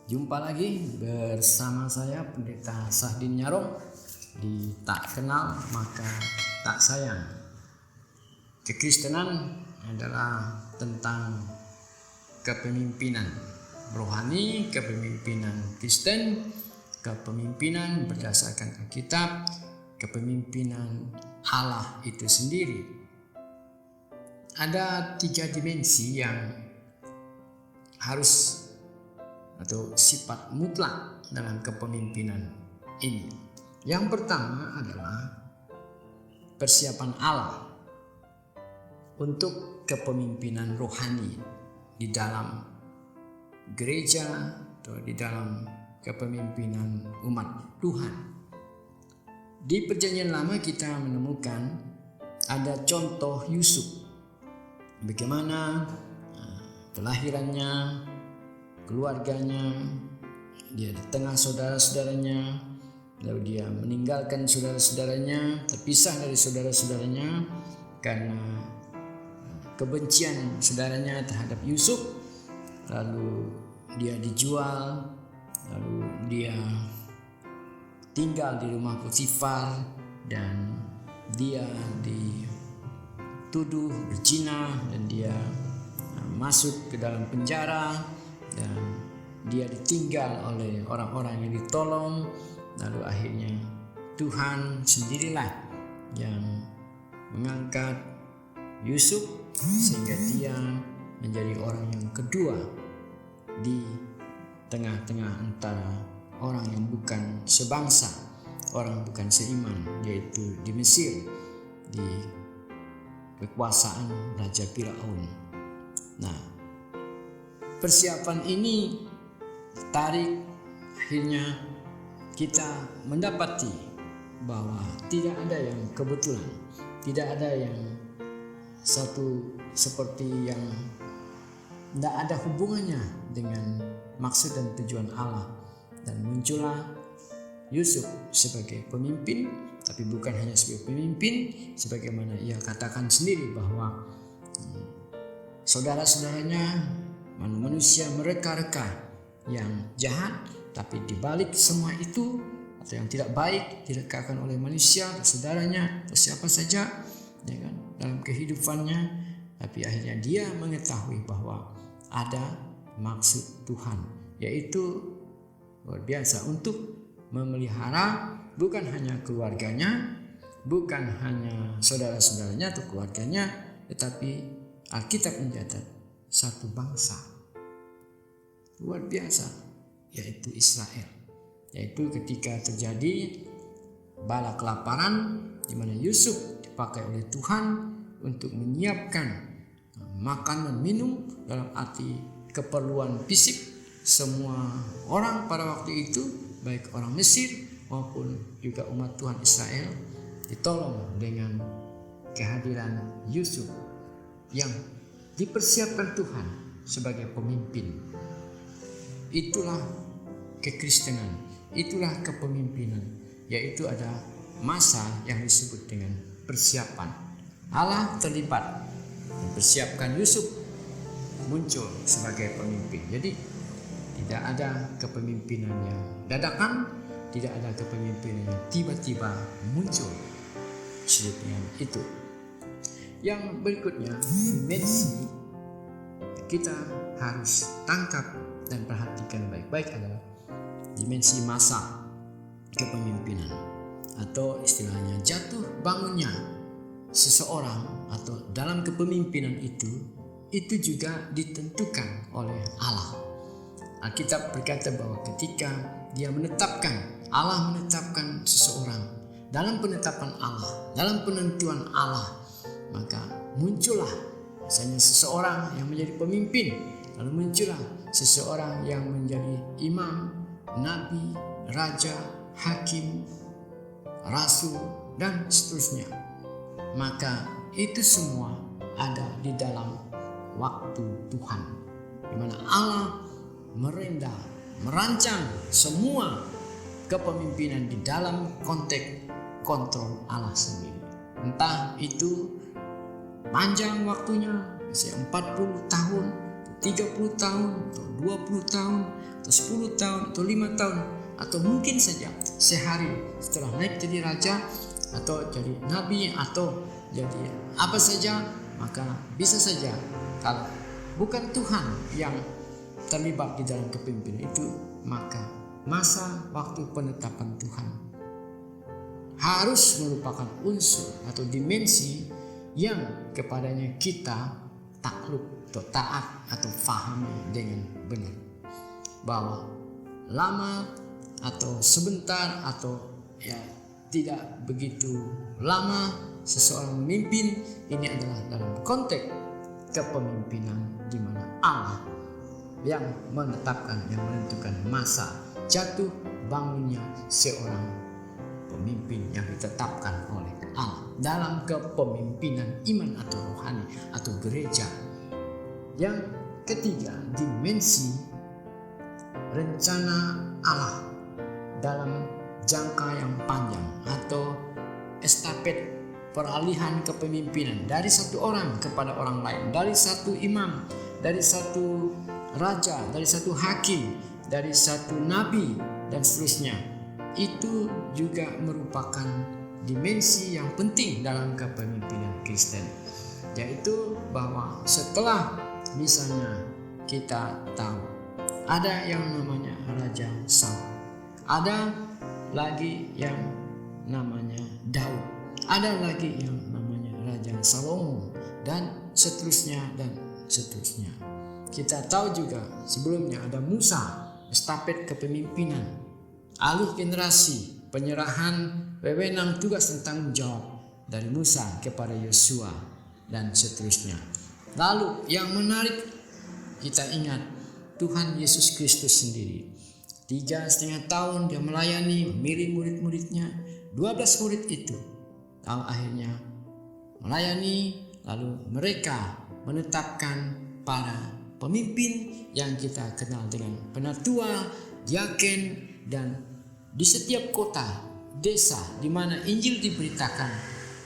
Jumpa lagi bersama saya Pendeta Sahdin Nyarong di Tak Kenal Maka Tak Sayang. Kekristenan adalah tentang kepemimpinan rohani, kepemimpinan Kristen, kepemimpinan berdasarkan Alkitab, kepemimpinan Allah itu sendiri. Ada 3 dimensi yang harus atau sifat mutlak dalam kepemimpinan ini. Yang pertama adalah persiapan Allah untuk kepemimpinan rohani di dalam gereja atau di dalam kepemimpinan umat Tuhan. Di Perjanjian Lama kita menemukan ada contoh Yusuf, bagaimana kelahirannya, keluarganya, dia di tengah saudara-saudaranya, lalu dia meninggalkan saudara-saudaranya, terpisah dari saudara-saudaranya karena kebencian saudaranya terhadap Yusuf. Lalu dia dijual, lalu dia tinggal di rumah Potifar dan dia dituduh berzina dan dia masuk ke dalam penjara dan dia ditinggal oleh orang-orang yang ditolong. Lalu akhirnya Tuhan sendirilah yang mengangkat Yusuf sehingga dia menjadi orang yang kedua di tengah-tengah antara orang yang bukan sebangsa, orang bukan seiman, yaitu di Mesir, di kekuasaan Raja Firaun. Nah, persiapan ini tarik, akhirnya kita mendapati bahwa tidak ada yang kebetulan, tidak ada yang satu seperti yang tidak ada hubungannya dengan maksud dan tujuan Allah. Dan muncullah Yusuf sebagai pemimpin, tapi bukan hanya sebagai pemimpin, sebagaimana ia katakan sendiri bahwa saudara-saudaranya manusia mereka-reka yang jahat, tapi dibalik semua itu atau yang tidak baik direkakan oleh manusia, saudaranya atau siapa saja, ya kan, dalam kehidupannya. Tapi akhirnya dia mengetahui bahwa ada maksud Tuhan, yaitu luar biasa untuk memelihara bukan hanya keluarganya, bukan hanya saudara-saudaranya atau keluarganya, tetapi Alkitab mencatat satu bangsa luar biasa, yaitu Israel. Yaitu ketika terjadi bala kelaparan di mana Yusuf dipakai oleh Tuhan untuk menyiapkan makan dan minum dalam arti keperluan fisik semua orang pada waktu itu, baik orang Mesir maupun juga umat Tuhan Israel, ditolong dengan kehadiran Yusuf yang dipersiapkan Tuhan sebagai pemimpin. Itulah kekristenan, itulah kepemimpinan, yaitu ada masa yang disebut dengan persiapan. Allah terlibat mempersiapkan Yusuf muncul sebagai pemimpin. Jadi tidak ada kepemimpinan yang dadakan, tidak ada kepemimpinan yang tiba-tiba muncul. Sebutnya itu. Yang berikutnya, dimensi kita harus tangkap dan perhatikan baik-baik adalah dimensi masa kepemimpinan, atau istilahnya jatuh bangunnya seseorang atau dalam kepemimpinan itu juga ditentukan oleh Allah. Alkitab berkata bahwa ketika Allah menetapkan seseorang, dalam penetapan Allah, dalam penentuan Allah, maka muncullah misalnya seseorang yang menjadi pemimpin, lalu muncullah seseorang yang menjadi imam, nabi, raja, hakim, rasul, dan seterusnya. Maka itu semua ada di dalam waktu Tuhan, di mana Allah merancang semua kepemimpinan di dalam konteks kontrol Allah sendiri. Entah itu panjang waktunya, misalnya 40 tahun, 30 tahun, atau 20 tahun, atau 10 tahun, atau 5 tahun, atau mungkin saja sehari setelah naik jadi raja, atau jadi nabi, atau jadi apa saja, maka bisa saja kalau bukan Tuhan yang terlibat di dalam kepemimpinan itu, maka masa waktu penetapan Tuhan harus merupakan unsur atau dimensi yang kepadanya kita takluk atau taat atau fahami dengan benar, bahwa lama atau sebentar atau ya tidak begitu lama seseorang memimpin, ini adalah dalam konteks kepemimpinan di mana Allah yang menetapkan, yang menentukan masa jatuh bangunnya seorang pemimpin yang ditetapkan oleh Allah dalam kepemimpinan iman atau rohani atau gereja. Yang ketiga, dimensi rencana Allah dalam jangka yang panjang atau estafet peralihan kepemimpinan dari satu orang kepada orang lain, dari satu imam, dari satu raja, dari satu hakim, dari satu nabi, dan seterusnya. Itu juga merupakan dimensi yang penting dalam kepemimpinan Kristen, yaitu bahwa setelah misalnya kita tahu ada yang namanya Raja Saul, ada lagi yang namanya Daud, ada lagi yang namanya Raja Salomo, dan seterusnya dan seterusnya. Kita tahu juga sebelumnya ada Musa, estafet kepemimpinan, alih generasi, penyerahan wewenang tugas dan tanggung jawab dari Musa kepada Yosua dan seterusnya. Lalu yang menarik, kita ingat Tuhan Yesus Kristus sendiri 3,5 tahun dia melayani, memilih murid-muridnya. 12 murid itu tahu akhirnya melayani, lalu mereka menetapkan para pemimpin yang kita kenal dengan penatua, diaken, dan di setiap kota, desa di mana Injil diberitakan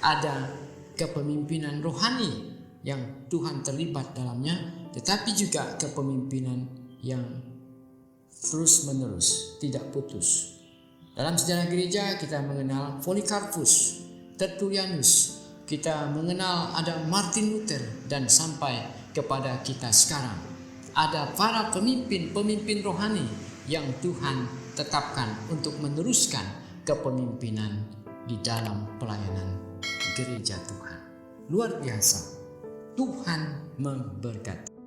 ada kepemimpinan rohani yang Tuhan terlibat dalamnya, tetapi juga kepemimpinan yang terus menerus, tidak putus. Dalam sejarah gereja kita mengenal Polikarpus, Tertullianus, kita mengenal ada Martin Luther, dan sampai kepada kita sekarang ada para pemimpin rohani yang Tuhan tetapkan untuk meneruskan kepemimpinan di dalam pelayanan gereja Tuhan. Luar biasa. Tuhan memberkati.